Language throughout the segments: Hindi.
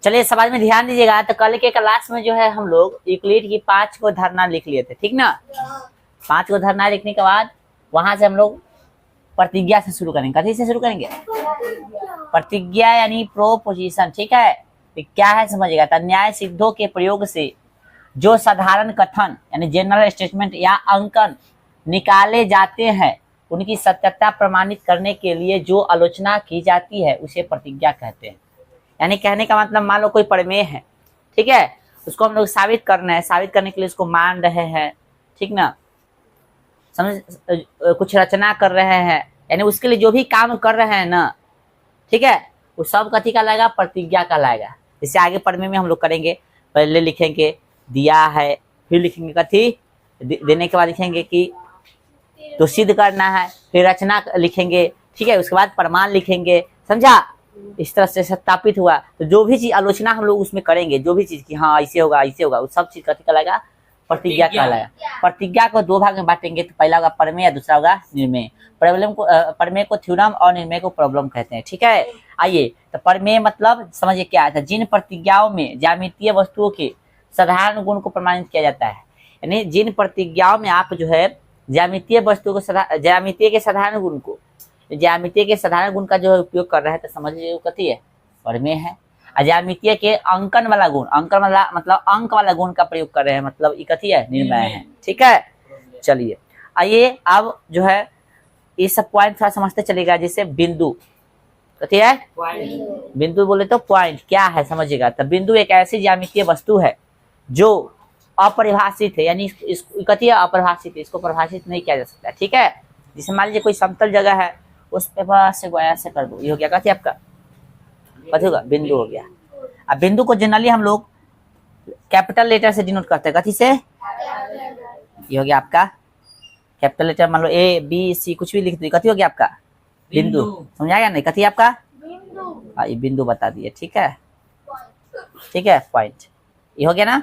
चलिए सवाल में ध्यान दीजिएगा। तो कल के क्लास में जो है हम लोग यूक्लिड की 5 को धारणा लिख लिए थे, ठीक ना। 5 को धारणा लिखने के बाद वहां से हम लोग प्रतिज्ञा से शुरू करेंगे। कथी से शुरू करेंगे? प्रतिज्ञा यानी प्रोपोजिशन, ठीक है। तो क्या है समझिएगा। तो न्याय सिद्धों के प्रयोग से जो साधारण कथन यानी जनरल स्टेटमेंट या अंकन निकाले जाते हैं, उनकी सत्यता प्रमाणित करने के लिए जो आलोचना की जाती है उसे प्रतिज्ञा कहते हैं। यानी कहने का मतलब, मान लो कोई प्रमेय है, ठीक है, उसको हम लोग साबित करना है, साबित करने के लिए उसको मान रहे हैं, ठीक ना, समझ, कुछ रचना कर रहे हैं, यानी उसके लिए जो भी काम कर रहे हैं ना, ठीक है, वो सब कथी का लाएगा? प्रतिज्ञा का लाएगा। जैसे आगे प्रमेय में हम लोग करेंगे, पहले लिखेंगे दिया है, फिर लिखेंगे कथी, देने के बाद लिखेंगे कि तो सिद्ध करना है, फिर रचना लिखेंगे, ठीक है, उसके बाद प्रमाण लिखेंगे, समझा। इस तरह से सत्यापित हुआ। तो जो भी चीज आलोचना हम लोग उसमें करेंगे, जो भी चीज की हाँ ऐसे होगा ऐसे होगा, वो सब चीज कथी कहलाएगा? प्रतिज्ञा कहलाएगा। प्रतिज्ञा को 2 भाग में बांटेंगे। तो पहला होगा प्रमेय या दूसरा होगा निर्मेय। प्रमेय को थ्योरम और निर्मेय को प्रॉब्लम कहते हैं, ठीक है। आइए, तो प्रमेय मतलब समझिए क्या है। जिन प्रतिज्ञाओं में ज्यामितीय वस्तुओं के साधारण गुण को प्रमाणित किया जाता है, यानी जिन प्रतिज्ञाओं में आप जो है ज्यामितीय वस्तुओं को ज्यामितीय के साधारण गुण को, ज्यामितीय के साधारण गुण का जो है उपयोग कर रहे हैं, तो समझ लीजिए वो कथी है? प्रमेय है। ज्यामितीय के अंकन वाला गुण, अंकन वाला मतलब अंक वाला गुण का प्रयोग कर रहे हैं, मतलब ये कथी है? निर्णय है, ठीक है। चलिए आइए, अब जो है ये सब पॉइंट थोड़ा समझते चलेगा। जैसे बिंदु कथी है? बिंदु बोले तो पॉइंट क्या है समझिएगा। तो बिंदु एक ऐसी ज्यामितीय वस्तु है जो अपरिभाषित है, यानी कथी है? अपरिभाषित है, इसको परिभाषित नहीं किया जा सकता, ठीक है। जैसे मान लीजिए कोई समतल जगह है, उस पे बस ऐसे कर दो, ये हो गया कथी आपका? कथी होगा? बिंदु हो गया। अब बिंदु को जनरली हम लोग कैपिटल लेटर से डिनोट करते हैं, कथी से? ये हो गया आपका कैपिटल लेटर, मान लो ए बी सी कुछ भी लिख दो, कथी हो गया आपका? बिंदु। समझा गया नहीं? कथी आपका? ये बिंदु बता दिए, ठीक है, ठीक है, पॉइंट। ये हो गया ना।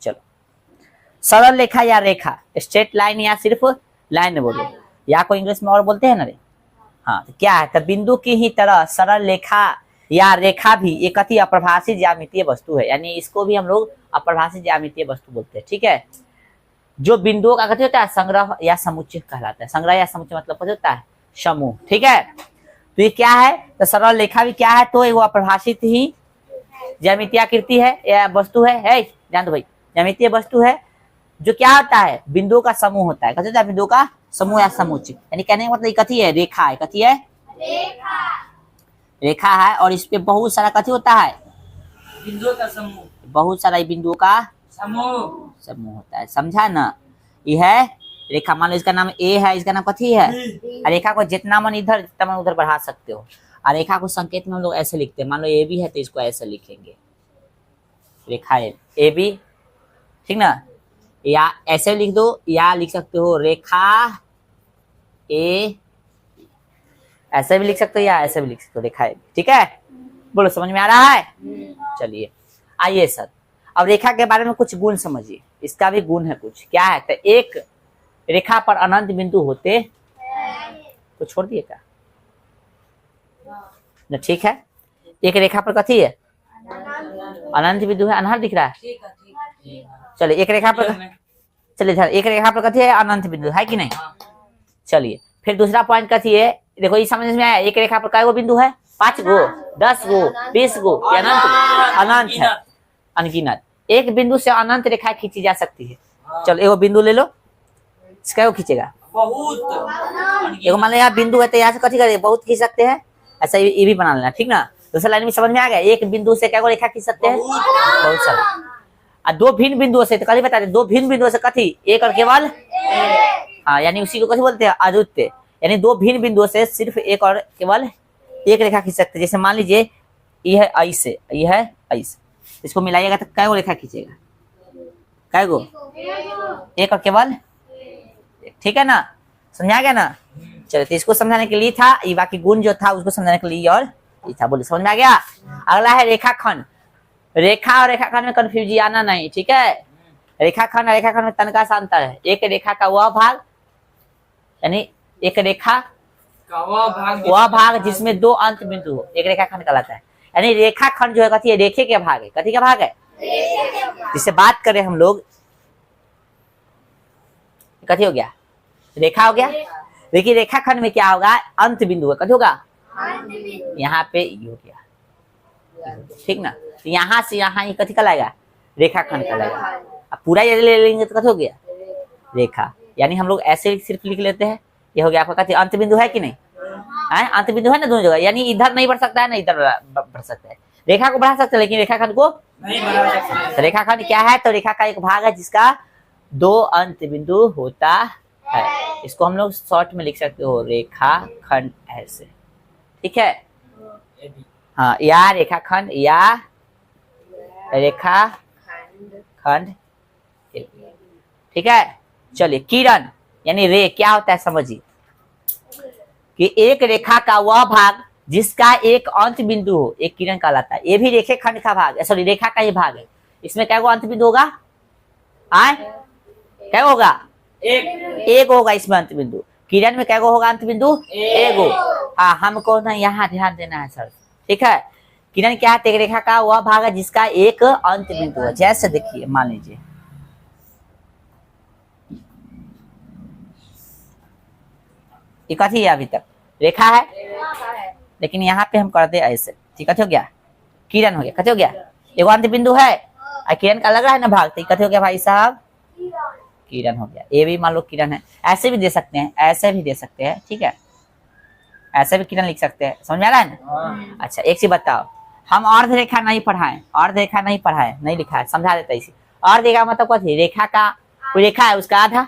चलो, सरल रेखा या रेखा, स्ट्रेट लाइन या सिर्फ लाइन बोलो, या कोई इंग्लिश में और बोलते हैं ना रे। हाँ, तो क्या है? तो बिंदु की ही तरह सरल रेखा या रेखा भी एक अति अप्रभाषित ज्यामितीय वस्तु है, यानी इसको भी हम लोग अप्रभाषित ज्यामितीय वस्तु बोलते हैं, ठीक है। जो बिंदुओं का कथी होता है? संग्रह या समुच्चय कहलाता है। संग्रह या समुच्चय मतलब कथी होता है? समूह, ठीक है। तो ये क्या है? तो सरल रेखा भी क्या है? तो वो अप्रभाषित ही ज्यामितीय आकृति है या वस्तु है जान दो भाई, ज्यामितीय वस्तु है जो क्या होता है? बिंदुओं का समूह होता है। कथी होता है? बिंदुओं का समूह या समुच्चय। यानी कहने का मतलब कथी है? रेखा है। कथी है? रेखा है, और इस पे बहुत सारा कथी होता है? बिंदुओं का समूह, बहुत सारा बिंदुओं का समूह होता है, समझा ना। यह है रेखा। मान लो इसका नाम ए है, इसका नाम कथी है? रेखा को जितना मन इधर जितना मन उधर बढ़ा सकते हो। और रेखा को संकेत में हम लोग ऐसे लिखते हैं, मान लो ए बी है तो इसको ऐसे लिखेंगे, रेखा ए बी, ठीक ना। या ऐसे लिख दो, या लिख सकते हो रेखा ए, ऐसे भी लिख सकते हो या ऐसे भी लिख सकते हो, रेखा ए, ठीक है। बोलो, समझ में आ रहा है? चलिए आइए सर, अब रेखा के बारे में कुछ गुण समझिए। इसका भी गुण है कुछ, क्या है? तो एक रेखा पर अनंत बिंदु होते, तो छोड़ दिए क्या ना, ठीक है। एक रेखा पर कथी है? अनंत बिंदु है। अनहर दिख रहा है? चलिए एक रेखा पर, चलिए एक रेखा पर कथी है? अनंत बिंदु है कि नहीं। चलिए फिर दूसरा पॉइंट कथी है? देखो ये समझ में आया। एक रेखा पर कई बिंदु है? 5 गो, 10 गो, 20 गो, अनंत है, अनगिनत। एक बिंदु से अनंत रेखा खींची जा सकती है। चलो एगो बिंदु ले लो, इसका खींचेगा बहुत। एगो मान लो यहाँ बिंदु है तो यहाँ से कथी करेगा? बहुत खींच सकते हैं। ऐसा ये भी बना लेना, ठीक ना। दूसरा लाइन में समझ में आ गया? एक बिंदु से क्या रेखा खींच सकते हैं? बहुत सारा। 2 भिन्न बिंदुओं से, तो कल बता दें, 2 भिन्न बिंदुओं से कथी? एक और केवल, हाँ, यानी उसी को कथी बोलते हैं? अद्वितीय। यानी 2 भिन्न बिंदुओं से सिर्फ एक और केवल एक रेखा खींच सकते हैं। जैसे मान लीजिए ये है ऐसे, ये है ऐसे, इसको मिलाइएगा तो कै गो रेखा खींचेगा? कै गो? एक और केवल, ठीक है ना। समझा गया ना। चलो, तो इसको समझाने के लिए था, ये बाकी गुण जो था उसको समझाने के लिए और ये था। बोले, समझ में आ गया? अगला है रेखाखंड। रेखा और रेखाखंड में कंफ्यूजन आना नहीं, ठीक है। रेखाखंड और रेखाखंड में तनका सा अंतर है। एक रेखा का वह भाग, यानी एक रेखा वह भाग जिसमें 2 अंत बिंदु हो, एक रेखाखंड कहलाता है। यानी रेखा खंड जो है कथी है, रेखे के भाग है। कथी का भाग है, जिससे बात करें हम लोग, कथी हो गया, रेखा हो गया। देखिए रेखा खंड में क्या होगा, अंत बिंदु है, कथी होगा, यहाँ पे ये हो गया, ठीक ना। तो यहाँ से यहाँ ये कथी का लाएगा, रेखा खंड का लाएगा। अब पूरा ये ले लेंगे तो कथी हो गया, रेखा। यानी हम लोग ऐसे सिर्फ लिख लेते हैं, ये हो गया आपका कथी, अंत बिंदु है कि नहीं है, अंत बिंदु है ना दोनों जगह। यानी इधर नहीं बढ़ सकता है ना इधर बढ़ सकता है। रेखा को बढ़ा सकते हैं लेकिन रेखा खंड को नहीं बढ़ा सकते। तो रेखा खंड क्या है, तो रेखा का एक भाग है जिसका 2 अंत बिंदु होता है। इसको हम लोग शॉर्ट में लिख सकते हो, रेखा खंड ऐसे, ठीक है। हाँ, या रेखा खंड या रेखा खंड, ठीक है। चलिए किरण यानी रे क्या होता है समझिए, कि एक रेखा का वह भाग जिसका एक अंत बिंदु हो, एक किरण कहलाता है। ये भी रेखे खंड का भाग है, सॉरी रेखा का ही भाग है। इसमें क्या अंत बिंदु होगा, आए क्या होगा, एक होगा इसमें अंत बिंदु। किरण में क्या होगा अंत बिंदु, एक हो। हाँ, हमको ना यहाँ ध्यान देना है सर, ठीक है। किरण क्या है, एक रेखा का वह भाग है जिसका एक अंत बिंदु है। जैसे देखिए मान लीजिए ये कथी है, अभी तक रेखा है, लेकिन यहाँ पे हम करते ऐसे, ठीक है। हो गया किरण हो गया, कथी हो गया, एगो अंत बिंदु है और किरण का लग रहा है ना भाग, तो कथी हो गया भाई साहब, किरण हो गया। ये भी मान लो किरण है, ऐसे भी दे सकते हैं, ऐसे भी दे सकते हैं, ठीक है। ऐसे भी किरण लिख सकते हैं, समझ में आ रहा है ना। अच्छा एक चीज बताओ, हम अर्ध रेखा नहीं पढ़ाए, अर्ध रेखा नहीं पढ़ाए, नहीं लिखा है, समझा देता इसी। अर्ध रेखा मतलब कथी, रेखा का कोई रेखा है उसका आधा,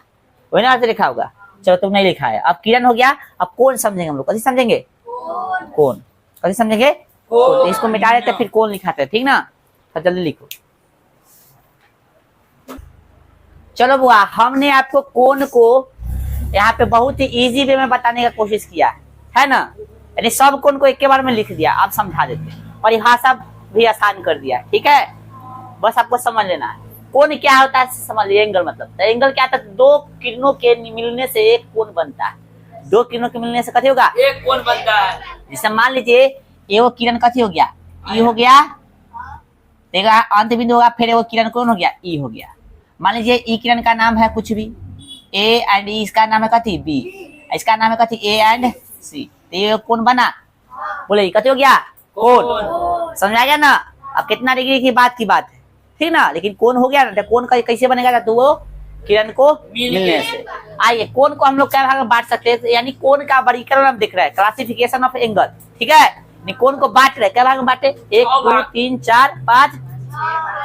वही ना अर्ध रेखा होगा। चलो तुम नहीं लिखा है। अब किरण हो गया, अब कौन समझेंगे हम लोग, कथी समझेंगे, कौन, कथी समझेंगे, तो इसको मिटा देते फिर कौन लिखाते हैं, ठीक ना। तो जल्दी लिखो। चलो बुआ, हमने आपको कोण को यहाँ पे बहुत ही इजी वे में बताने का कोशिश किया है ना। यानी सब कोण को एक के बार में लिख दिया, आप समझा देते, परिभाषा भी आसान कर दिया, ठीक है। बस आपको समझ लेना है कोण क्या होता है, समझ लिया। एंगल मतलब, तो एंगल क्या था, दो किरणों के मिलने से एक कोण बनता है। दो किरणों के मिलने से कथी होगा, एक कोण बनता है। जैसे मान लीजिए ये वो किरण कथी हो गया, ई हो गया, देखा अंत बिंदु होगा, फिर वो किरण कौन हो गया, ई हो गया। मान लीजिए ई किरण का नाम है कुछ भी, ए एंड ई, इसका नाम है कथी बी, इसका नाम है कथी ए एंड सी, तो ये कौन बना, बोले कथी हो गया, कोण। समझ आ गया ना। अब कितना डिग्री की बात है, ठीक ना। लेकिन कोण हो गया ना, तो कोण का कैसे बनेगा, तो वो किरण को मिलने से। आइए कोण को हम लोग क्या भाग में बांट सकते हैं, यानी कोण का वर्गीकरण हम दिख रहा है, क्लासिफिकेशन ऑफ एंगल, ठीक है। कोण को बांट रहे, क्या भाग में बांटे, 1 2 3 4 5,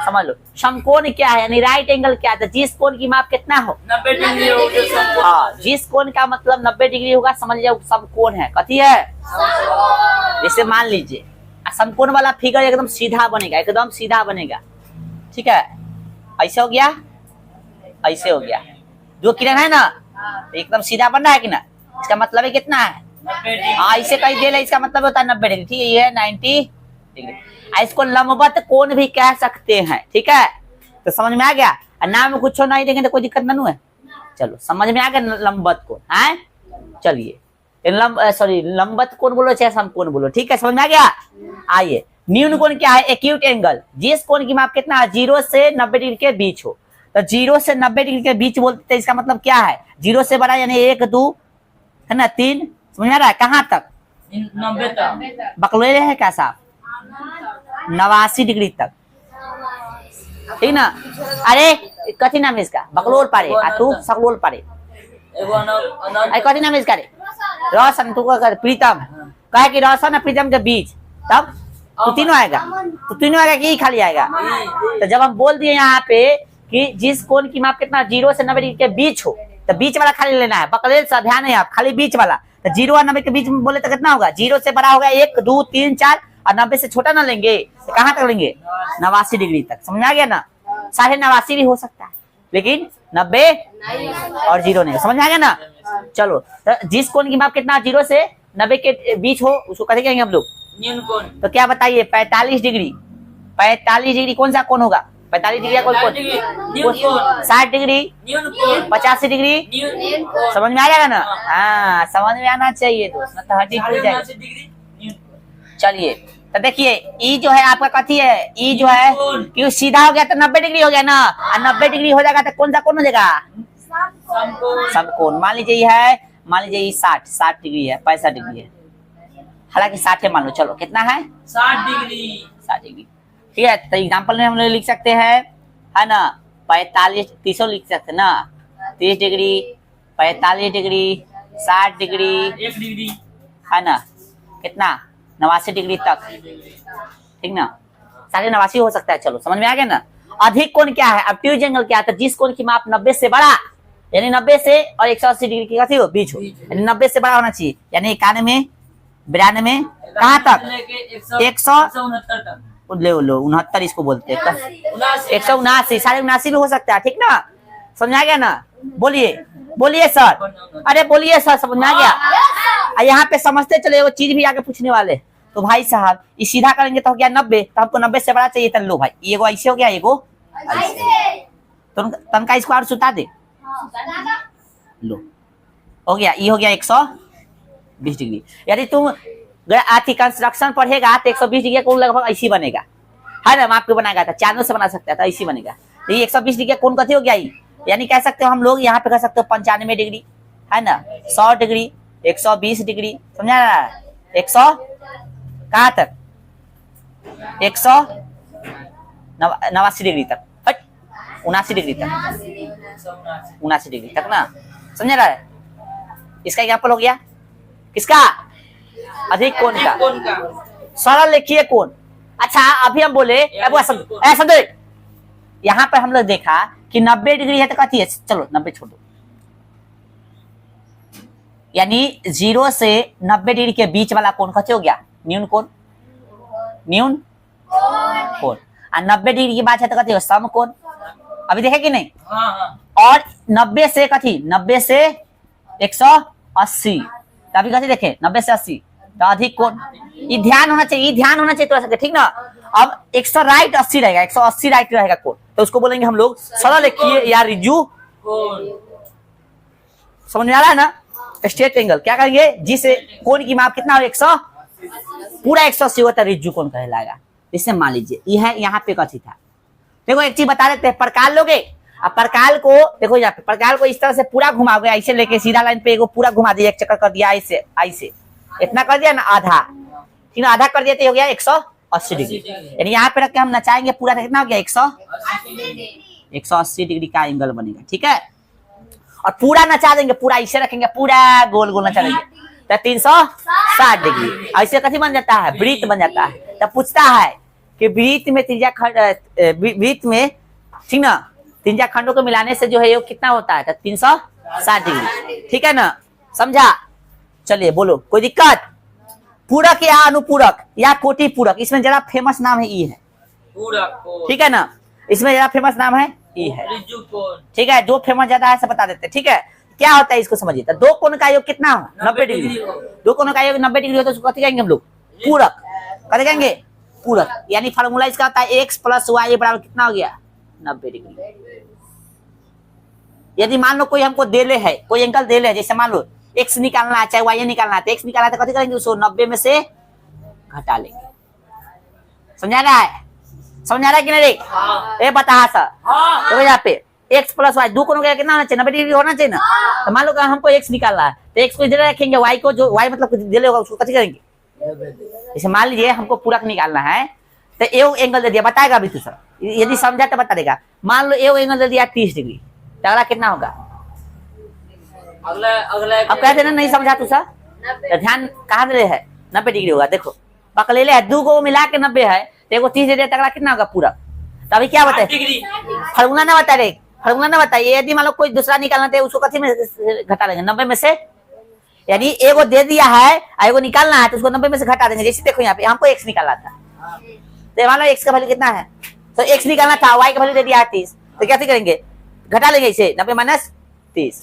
समझ लो। समकोण क्या है, यानी राइट एंगल क्या है, जिस कोण की माप कितना हो, 90 डिग्री हो। हाँ, जिस कोण का मतलब 90 डिग्री होगा, समझ लीजिए समकोण है। कथी है, जैसे मान लीजिए समकोण वाला फिगर एकदम सीधा बनेगा, एकदम सीधा बनेगा, ठीक है। ऐसे हो गया, ऐसे हो गया, जो किरण है ना एकदम सीधा बन रहा है कि ना, इसका मतलब है कितना है, ऐसे कहीं दे, इसका मतलब होता है 90 डिग्री, ठीक है। ये है 90 डिग्री। इसको लंबवत कोण भी कह सकते हैं, ठीक है। तो समझ में आ गया, नाम में कुछ नहीं देंगे तो कोई दिक्कत नहीं है। चलो समझ में आ गया लंबवत कोण है। चलिए लंबवत कोण बोलो चाहे समकोण बोलो, ठीक है, समझ में आ गया। आइए न्यून कोण क्या है, एक्यूट एंगल, जिस कोण की माप कितना है, 0 से 90 डिग्री के बीच हो। तो 0 से 90 डिग्री के बीच बोलते हैं, इसका मतलब क्या है, 0 से बड़ा यानी 1 2 है ना 3, समझ आ रहा है, कहाँ तक, 90 तक, बकलोले है क्या साहब, 89 डिग्री तक, ठीक ना। अरे कथी नाम है इसका, बकलोल पारे, तू सकलोल पारे, कथी नाम है इसका रे, रोशन, तू प्रीतम, कहे कि रोशन और प्रीतम के बीच, तब तो तीनों आएगा, तो तीनों आएगा कि खाली आएगा। तो जब हम बोल दिए यहाँ पे कि जिस कोण की माप कितना 0 से 90 डिग्री के बीच हो, तो बीच वाला खाली लेना है, बकलेल सा ध्यान है आप, खाली बीच वाला। तो 0 और 90 के बीच में बोले तो कितना होगा, 0 से बड़ा होगा 1 2 3 4, और 90 से छोटा ना लेंगे तो कहाँ तक लेंगे, 89 डिग्री तक, समझ आ गया ना। 89.5 भी हो सकता है, लेकिन 90 और 0 नहीं, समझ आ गया ना। चलो तो जिस कोण की माप कितना 0 से 90 के बीच हो, उसको कैसे कहेंगे हम लोग, न्यून कोण। तो क्या बताइए, 45 डिग्री, 45 डिग्री कौन सा कोण होगा, 45 डिग्री कोई कोण, 60 डिग्री, 85 डिग्री, समझ में आ जाएगा ना। हाँ समझ में आना चाहिए दोस्त, मतलब 32 जाएगा। चलिए तो देखिए ई जो है आपका कथी है, ई जो है क्यों सीधा हो गया तो 90 डिग्री हो गया ना, और 90 डिग्री हो जाएगा तो कौन सा कोण हो जाएगा, समकोण। समकोण। मान लीजिए ये है, मान लीजिए ये 60 डिग्री है, 65 डिग्री है, हालांकि 60 है मान लो, चलो कितना है 60 डिग्री। 60 डिग्री। ठीक है, तो एग्जाम्पल में हम लोग लिख सकते हैं, है ना, 45 30 लिख सकते हैं ना, 30 डिग्री, 45 डिग्री, 60 डिग्री, 1 डिग्री। है ना, कितना 89 डिग्री तक, ठीक ना, 89 हो सकता है। चलो समझ में आ गया ना। अधिक कोण क्या है, ऑब्ट्यूज एंगल क्या है, तो जिस कोण की माप 90 से बड़ा, यानी 90 से और 180 डिग्री की कथी हो, बीच हो, यानी 90 से बड़ा होना चाहिए, यानी 91, 92, कहाँ तक, लेके 100 169 तक। ले लो 69 इसको बोलते हैं, 79। 179, 79.5 भी हो सकता है, ठीक ना, समझ आ गया ना। बोलिए बोलिए सर, अरे बोलिए सर, समझ में आ गया। और यहाँ पे समझते चले, वो चीज भी आगे पूछने वाले, तो भाई साहब ये सीधा करेंगे तो हो गया 90, तो हमको 90 से बड़ा चाहिए, तो लो भाई ये को ऐसे हो गया, ये को तो तनका इसको और सुता दे, लो हो गया, ये हो गया 120 डिग्री। यदि तुम आती कंस्ट्रक्शन पढ़ेगा तो 120 डिग्री कोण लगभग ऐसी बनेगा, है ना, आपको बनाएगा था, चैनल से बना सकता था, ऐसी बनेगा। तो ये 120 डिग्री कोण कथी हो गया, यानी कह सकते हो हम लोग यहाँ पे कह सकते हो 95 डिग्री, है ना, 100 डिग्री, 120 डिग्री, समझा ना, 100 कहाँ तक, 189 डिग्री तक, 79 डिग्री तक, 79 डिग्री तक ना, समझ रहा है। इसका एग्जाम्पल हो गया किसका, अधिक कोण का, कोण का। सरल लिखिए कोण। अच्छा अभी हम बोले ऐसा देख, यहाँ पर हम लोग देखा कि 90 डिग्री है तो कथी है, चलो 90 छोड़ दो, यानी 0 से 90 डिग्री के बीच वाला कोण कथी हो गया, न्यून कोण, न्यून कोण। और 90 डिग्री की बात है तो कथी हो, सम कोण। अभी देखे कि नहीं, हाँ हाँ। और 90 से कथी, 90 से 180, तो अभी कथी देखे 90 से 80 तो अधिक कोण। ये ध्यान होना चाहिए, ध्यान होना चाहिए तो ठीक ना। अब 100 राइट 80 रहेगा, 180 राइट रहेगा कोण, तो उसको बोलेंगे हम लोग सरल लिखिए या रिजू कोण। समझ में आ रहा है ना। स्ट्रेट एंगल क्या करेंगे, जिस कोण की माप कितना हो 100, पूरा 180 होता है, रिजू कोण कहलाएगा। इससे मान लीजिए ये है, यहाँ पे कथी था, देखो एक चीज बता देते हैं, प्रकाल लोगे, अब प्रकाल को देखो, यहाँ पे प्रकाल को इस तरह से पूरा घुमाओगे, ऐसे लेके सीधा लाइन पे एगो पूरा घुमा दिया, एक चक्कर कर दिया, ऐसे ऐसे इतना कर दिया ना, आधा, ठीक है, आधा कर दिया तो हो गया 180 डिग्री। यानी यहाँ पे रख के हम नचाएंगे पूरा, कितना हो गया 180 डिग्री का एंगल बनेगा, ठीक है। और पूरा नचा देंगे, पूरा ऐसे रखेंगे, पूरा गोल गोल नचा देंगे तो 360 डिग्री, ऐसे कथी बन जाता है, वृत्त बन जाता है। तब पूछता है कि वृत्त में त्रिज्या खंड, वृत्त में ठीक ना, त्रिज्या खंडों को मिलाने से जो है ये कितना होता है, तो 360 डिग्री, ठीक है ना, समझा। चलिए बोलो, कोई दिक्कत। पूरक या अनुपूरक या कोटि पूरक, इसमें जरा फेमस नाम है ई है, पूरक कोण। ठीक है ना, इसमें जरा फेमस नाम है ई है, रिजु कोण। ठीक है। जो फेमस ज्यादा है सब बता देते हैं, ठीक है। क्या होता है इसको समझिए, तो दो कोण का योग कितना हो, 90 डिग्री, दो कोण का योग 90 डिग्री हो तो उसको कथी कहेंगे हम लोग, पूरक, कथी कहेंगे, पूरक। यानी फार्मूला इसका होता है x + y बराबर कितना हो गया, 90 डिग्री। यदि मान लो कोई हमको देले है, कोई एंगल देले है, जैसे मान लो x निकालना है चाहे y निकालना है, तो x निकालना है तो कथी करेंगे, उसको 90 में से घटा लेंगे। समझा रहा है, समझा रहा है कि नहीं रे, हाँ। ए बता सर। हाँ। तो यहाँ पे x + y दो कोणों का कितना होना चाहिए, 90 डिग्री होना चाहिए ना। तो मान लो कि हमको x निकालना है, तो x को इधर रखेंगे, y को जो y मतलब देले होगा उसको कथी करेंगे, जैसे मान लीजिए हमको पूरक निकालना है, तो ए एंगल दे दिया, बताएगा अभी तू सर, यदि समझा तो बता देगा। मान लो ए एंगल दे दिया 30 डिग्री, तो अगला कितना होगा, अगला अगला अब कहते ना नहीं समझा तू सर, तो ध्यान कहाँ दे है, 90 डिग्री होगा। देखो पकड़े है, दो को मिला के 90 है, तो एगो 30 दे दिया, तो अगला कितना होगा पूरा। तो अभी क्या बताए, डिग्री। फार्मूला ना बता रहे, फार्मूला ना बताइए। यदि मान लो कोई दूसरा निकालना था, उसको कथी में घटा देंगे, 90 में से। यानी एगो दे दिया है, एगो निकालना है, तो उसको 90 में से घटा देंगे। जैसे देखो यहाँ पे हमको x निकालना था, तो मान लो x का वैल्यू कितना है, तो x निकालना था, y का वैल्यू दे दिया है 30, तो कैसे करेंगे, घटा लेंगे इसे, 90 - 30,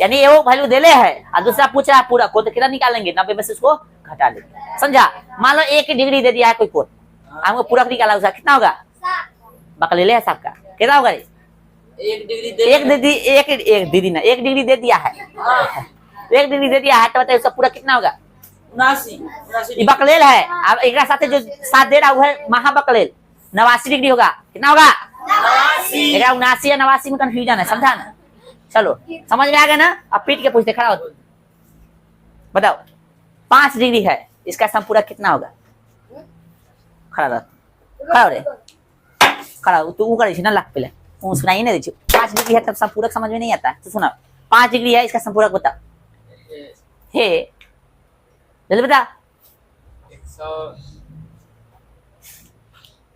यानी ये वो वैल्यू देले है और दूसरा पूछ रहा है पूरा को, तो कितना निकालेंगे, 90 में से उसको घटा लेंगे। समझा। मान लो 1 डिग्री दे दिया है कोई कोण, हमको पूरा निकाला, उसका कितना होगा, बकले ले है सबका कितना होगा, 1 डिग्री दे 1 डिग्री ना, 1 डिग्री दे दिया है, 1 डिग्री दे दिया है, तो बताइए उसका पूरा कितना होगा, ये बकलेल है। अब एक साथ जो साथ दे रहा वो है महाबकलेल। 89 डिग्री होगा, कितना होगा? 79 या 89 में कंफ्यूजन है, समझा ना? चलो समझ में आ गया ना? अब पीट के पूछते, खड़ा हो बताओ। 5 डिग्री है, इसका संपूरक कितना होगा? खड़ा रह, खड़ा हो रे, खड़ा हो। तू कर ना लाख पहले सुनाई नहीं दीजिए। 5 डिग्री है तब संपूरक समझ में नहीं आता है, तो सुना। 5 डिग्री है, इसका संपूरक बता। हे जल्दी बता।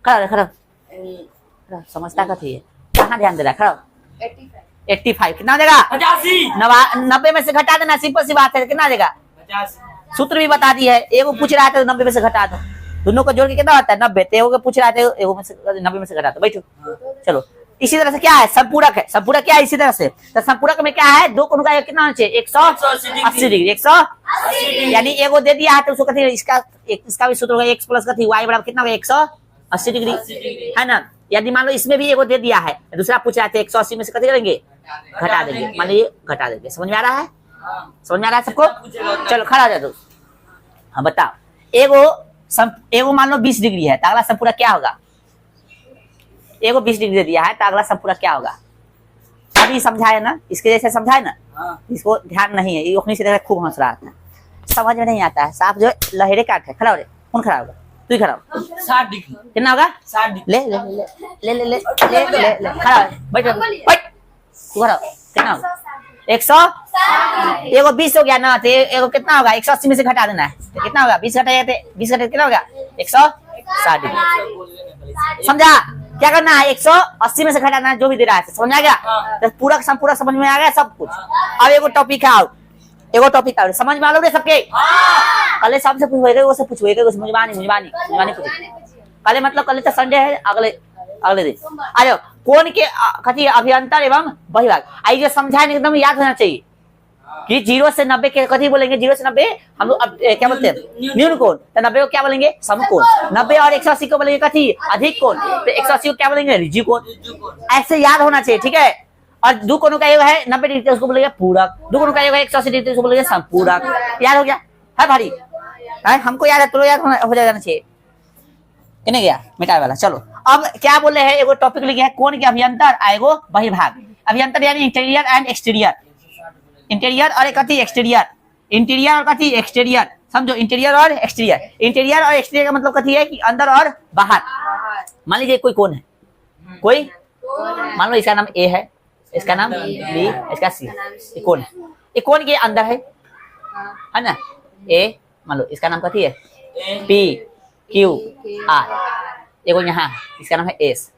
खड़ा खड़ा समझता का थी, कहाँ ध्यान दे रहा? खड़ा 85 कितना देगा? 90 में से घटा देना, सिंपल सी बात है। कितना देगा? सूत्र भी बता दी है। एगो पूछ रहा था 90 में से घटा दो, दोनों को जोड़ के कितना होता है? 90। तो एगो पूछ रहा था, एगो में से 90 में से घटा दो। बैठो चलो। इसी तरह से क्या है? संपूरक है। संपूरक क्या है? इसी तरह से तो संपूरक में क्या है? दो कोण का कितना होना चाहिए? 180 डिग्री। 100 यानी एगो दे दिया है तो उसको कहते हैं इसका भी सूत्र होगा x प्लस कथी y बराबर कितना होगा? 180 डिग्री, है ना? यदि मान लो इसमें भी एगो दे दिया है, दूसरा पूछ रहा है 180 में से कथी करेंगे? घटा देंगे। मान लीजिए घटा देंगे। समझ में आ रहा है? समझ में आ रहा है सबको? चलो खड़ा हो जा दो। हाँ बताओ। एगो मान लो 20 डिग्री है तो अगला संपूरक क्या होगा? एगो 20 डिग्री दे दिया है तो अगला संपूरक क्या होगा? अभी समझाए ना, इसके जैसे समझाए ना। इसको ध्यान नहीं है, ये से खूब हंस रहा था, समझ में नहीं आता है। साफ जो लहरे काट है। खड़ा हो रे, कौन खड़ा होगा? तू ही खड़ा हो। 60 डिग्री कितना होगा? 60 डिग्री। ले ले ले ले ले ले ले ले खड़ा हो, बैठ बैठ। तू खड़ा हो। कितना होगा? 100। एगो 20 हो गया ना, तो एगो कितना होगा? 180 में से घटा देना है तो कितना होगा? 20 घटाया थे, 20 घटाया कितना होगा? 160 डिग्री। समझा? क्या करना है? 180 में से घटाना है, जो भी दे रहा है। समझ आ गया? तो पूरक संपूरक समझ में आ गया सब कुछ। अब एगो टॉपिक है, एगो टॉपिक है, समझ में आ लो सबके? कल सबसे पूछेगा, वो से पूछेगा, मुझबानी कल मतलब कल तो संडे है, अगले दिन आ जाओ। कौन के कथी अभियंतर एवं बहिर्भाग। आइए समझाने एकदम याद होना चाहिए कि 0 से 90 के कथी बोलेंगे? 0 से 90 हम लोग क्या बोलते हैं? न्यून कोण। तो 90 को क्या बोलेंगे? समकोण। 90 और 180 को बोलेंगे कथी? अधिक कोण। तो 180 को क्या बोलेंगे? ऋजु कोण। ऐसे याद होना चाहिए, ठीक है? और दो कोणों का योग है 90 डिग्री, उसको बोलेंगे पूरक। दो कोणों का योग है 180 डिग्री, उसको बोलेंगे संपूरक। याद हो गया है भारी? हमको याद है, तो याद हो जाना चाहिए। किने गया मिटाए वाला। चलो अब क्या बोले हैं? एगो टॉपिक लिखे है कोण के अभियंतर एगो बहिर्भाग। अभियंतर यानी इंटीरियर एंड एक्सटीरियर। इंटीरियर और कथी? एक्सटीरियर। इंटीरियर और कथी? एक्सटीरियर। समझो, इंटीरियर और एक्सटीरियर। इंटीरियर और एक्सटीरियर का मतलब कथी है कि अंदर और बाहर। मान लीजिए कोई कोण है, कोई मान लो इसका नाम ए है, इसका नाम बी, इसका सी। ये कोण है, ये कोण के अंदर है ना? ए मान लो इसका नाम कथी है? P Q are. एगो यहाँ इसका नाम है एस,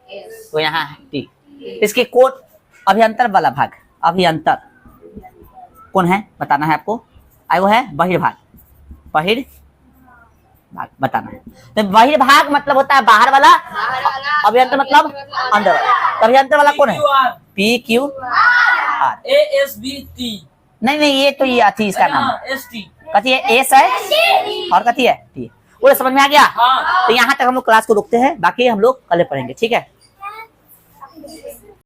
तो यहाँ है टी। इसके कोण अभियंतर वाला भाग, अभियंतर कौन है बताना है आपको। एगो है बहिर्भाग, बहिर्भाग बताना है। तो बहिर्भाग मतलब होता है बाहर वाला, अभियंतर मतलब अंदर वाला। तो अभियंतर वाला कौन है? P Q R. A S B T. नहीं ये तो ये थी, इसका नाम एस टी। कथी है? एस है और कथी है? टी। वो समझ में आ गया? तो यहाँ तक हम लोग क्लास को रुकते हैं, बाकी हम लोग कल पढ़ेंगे, ठीक है?